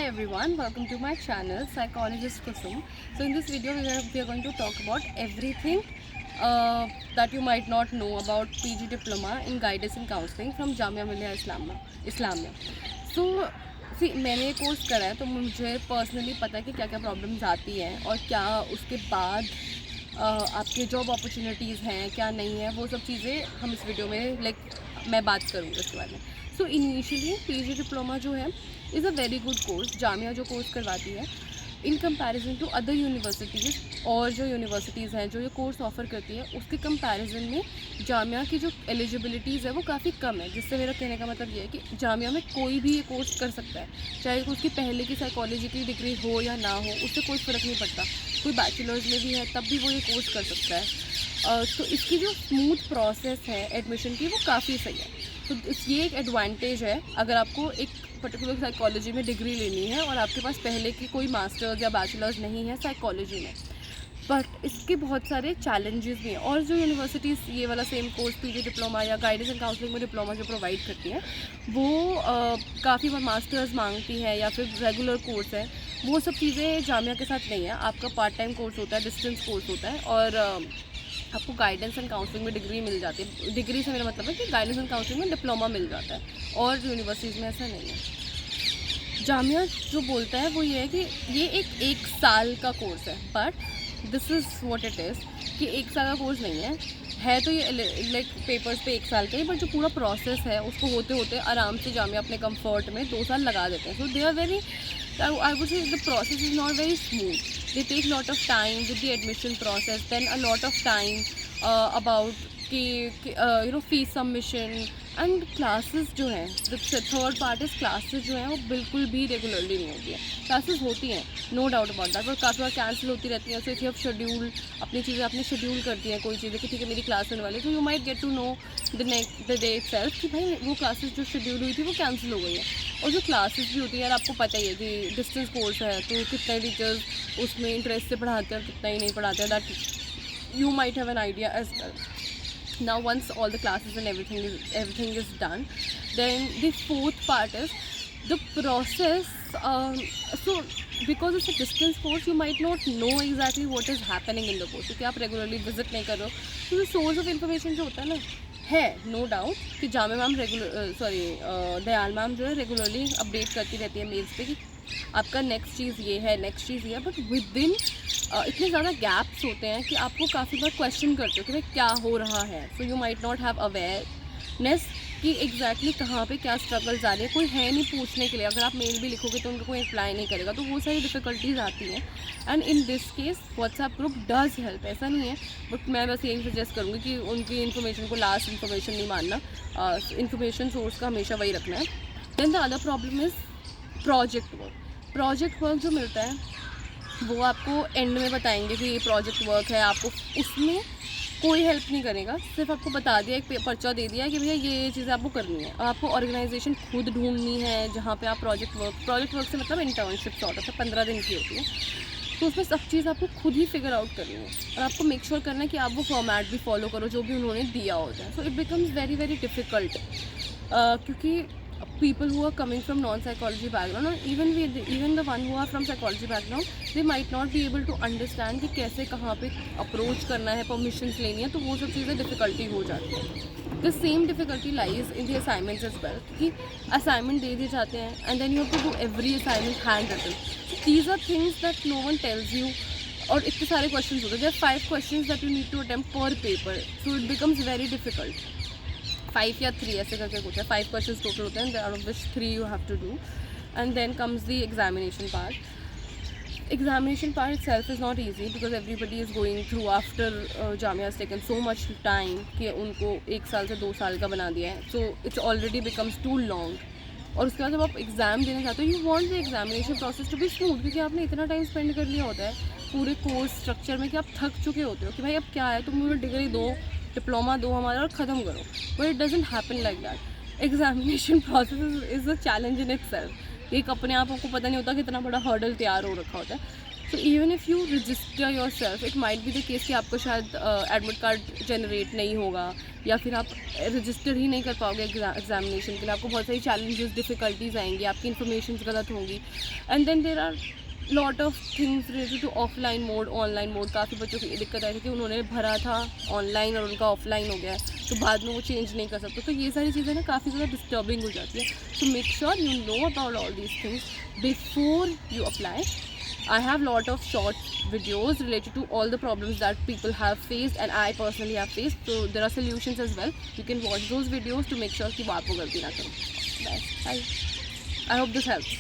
Hi everyone, welcome to my channel Psychologist Kusum. So in this video we are going to talk about everything that you might not know about PG Diploma in Guidance and Counseling from Jamia Millia Islamia. So see, मैंने course करा है तो मुझे personally पता है कि क्या क्या प्रॉब्लम्स आती हैं और क्या उसके बाद आपके जॉब अपॉर्चुनिटीज़ हैं क्या नहीं है, वो सब चीज़ें हम इस वीडियो में मैं बात करूँगी उसके बारे में. सो इनिशियली पीजी डिप्लोमा जो है is a very good course. Jamia जो कोर्स करवाती है in comparison to other universities, और जो यूनिवर्सिटीज़ हैं जो ये कोर्स ऑफ़र करती है उसके कंपैरिजन में जामिया की जो एलिजिबिलिटीज़ है वो काफ़ी कम है. जिससे मेरा कहने का मतलब ये है कि जामिया में कोई भी ये कोर्स कर सकता है, चाहे उसकी पहले की साइकोलॉजी की डिग्री हो या ना हो, उससे कोई फ़र्क नहीं पड़ता. कोई बैचलर्स में भी है तब भी वो ये कोर्स कर सकता है. तो इसकी जो स्मूथ प्रोसेस है एडमिशन की वो काफ़ी सही है. तो ये एक एडवांटेज है अगर आपको एक पर्टिकुलर साइकोलॉजी में डिग्री लेनी है और आपके पास पहले की कोई मास्टर्स या बैचलर्स नहीं है साइकोलॉजी में. बट इसके बहुत सारे चैलेंजेस भी हैं. और जो यूनिवर्सिटीज़ ये वाला सेम कोर्स पीजी डिप्लोमा या गाइडेंस एंड काउंसलिंग में डिप्लोमा जो प्रोवाइड करती हैं वो काफ़ी बार मास्टर्स मांगती हैं या फिर रेगुलर कोर्स है. वो सब चीज़ें जामिया के साथ नहीं है. आपका पार्ट टाइम कोर्स होता है, डिस्टेंस कोर्स होता है और आपको गाइडेंस एंड काउंसलिंग में डिग्री मिल जाती है. डिग्री से मेरा मतलब है कि गाइडेंस एंड काउंसलिंग में डिप्लोमा मिल जाता है और यूनिवर्सिटीज़ में ऐसा नहीं है. जामिया जो बोलता है वो ये है कि ये एक साल का कोर्स है, but this is what it is कि एक साल का कोर्स नहीं है तो ये लाइक पेपर्स पे एक साल का ही, बट जो पूरा प्रोसेस है उसको होते होते आराम से जामिया अपने कंफर्ट में 2 साल लगा देते हैं. So they are very, I would say the process is not very smooth. They take lot of time with the admission process, then a lot of time about fees submission and classes जो हैं. Third part is classes जो हैं वो बिल्कुल भी regularly नहीं होती है. क्लासेस होती हैं, नो डाउट अबाउट दैट, पर काफ़ी बार कैंसिल होती रहती हैं. So if you have schedule अपनी चीज़ें आपने शेड्यूल कर दी हैं कोई चीज़ें कि ठीक है मेरी क्लास होने वाली है, तो you might get to know the day itself कि भाई वो क्लासेस जो शेड्यूल हुई थी वो कैंसिल हो गई है. और जो क्लासेस भी होती है यार आपको पता ही है कि डिस्टेंस कोर्स है तो कितने टीचर्स उसमें इंटरेस्ट से पढ़ाते हैं और कितना ही नहीं पढ़ाते हैं. That you might have an idea as well. Now once all the classes and everything is done, then the fourth part is the process. So because it's a distance course you might not know exactly what is happening in the course क्योंकि आप regularly visit नहीं कर रहे हो. तो the source of information जो होता है ना है नो डाउट कि जामे मैम दयाल मैम जो है रेगुलरली अपडेट करती रहती है मेल्स पे कि आपका नेक्स्ट चीज़ ये है, नेक्स्ट चीज़ ये है. बट विद इन इतने ज़्यादा गैप्स होते हैं कि आपको काफ़ी बार क्वेश्चन करते हो कि भाई क्या हो रहा है. So you might not have awareness कि एग्जैक्टली कहाँ पे क्या स्ट्रगल्स आ रही है. कोई है नहीं पूछने के लिए. अगर आप मेल भी लिखोगे तो उनको कोई रिप्लाई नहीं करेगा, तो वो सारी डिफ़िकल्टीज आती हैं. And in this case WhatsApp group does help, ऐसा नहीं है. बट मैं बस यही सजेस्ट करूँगी कि उनकी इन्फॉर्मेशन को लास्ट इन्फॉर्मेशन नहीं मानना. इन्फॉर्मेशन सोर्स का हमेशा वही रखना है. Then the other problem is project work. Project work जो मिलता है वो आपको एंड में बताएंगे कि ये प्रोजेक्ट वर्क है. आपको उसमें कोई हेल्प नहीं करेगा, सिर्फ आपको बता दिया, एक पर्चा दे दिया कि भैया ये चीज़ें आपको करनी है. आपको ऑर्गेनाइजेशन खुद ढूंढनी है जहाँ पे आप प्रोजेक्ट वर्क से मतलब इंटर्नशिप सॉर्ट ऑफ 15 दिन की होती है. तो उसमें सब चीज़ आपको खुद ही फिगर आउट करनी है और आपको मेक श्योर करना है कि आप वो फॉर्मेट भी फॉलो करो जो भी उन्होंने दिया होता है. So it becomes very very difficult क्योंकि people who are coming from non-psychology background or even the one who are from psychology background, they might not be able to understand कि कैसे कहाँ पे अप्रोच करना है, परमिशंस लेनी है. तो वो सब चीज़ें डिफ़िकल्टी हो जाती है. The same difficulty lies in the assignments as well क्योंकि असाइनमेंट दे दिए जाते हैं and then you have to do every assignment hand written. So these are things that no one tells you. और इतने सारे क्वेश्चन होते हैं. there are 5 questions that you need to attempt per paper, so it becomes very difficult. 5 या 3 ऐसे करके कुछ है. 5 क्वेश्चन टोटल होते हैं, out of which 3 you have to do. And then comes the examination part. Examination part itself is not easy because everybody is going through after Jamia has taken so much time कि उनको 1 साल से 2 साल का बना दिया है. So it's already becomes too long. और उसके बाद जब आप एग्ज़ाम देना चाहते हो you want the examination process to be smooth क्योंकि आपने इतना टाइम स्पेंड कर लिया होता है पूरे कोर्स स्ट्रक्चर में कि आप थक चुके होते हो कि भाई अब क्या है, तुम मुझे डिग्री दो, डिप्लोमा दो हमारा और ख़त्म करो. But it doesn't happen like that. Examination process is a challenge in itself. एक अपने आप को पता नहीं होता कि इतना बड़ा हर्डल तैयार हो रखा होता है. तो even if you register your self, it might be the case कि आपको शायद एडमिट कार्ड जनरेट नहीं होगा, या फिर आप रजिस्टर ही नहीं कर पाओगे एग्जामिनेशन के लिए, आपको बहुत सारी चैलेंजेस डिफ़िकल्टीज आएंगी, आपकी इन्फॉर्मेशन गलत होंगी। And then there are lot of things related to offline mode, online mode. काफ़ी बच्चों की दिक्कत आई थी कि उन्होंने भरा था ऑनलाइन और उनका ऑफलाइन हो गया है, तो बाद में वो चेंज नहीं कर सकते। तो ये सारी चीज़ें ना काफ़ी ज़्यादा डिस्टर्बिंग हो जाती है। So make sure you know about all these things before you apply. I have lot of short videos related to all the problems that people have faced and I personally have faced. So there are solutions as well. You can watch those videos to make sure कि वो आपको गलती ना करो. Bye. I hope this helps.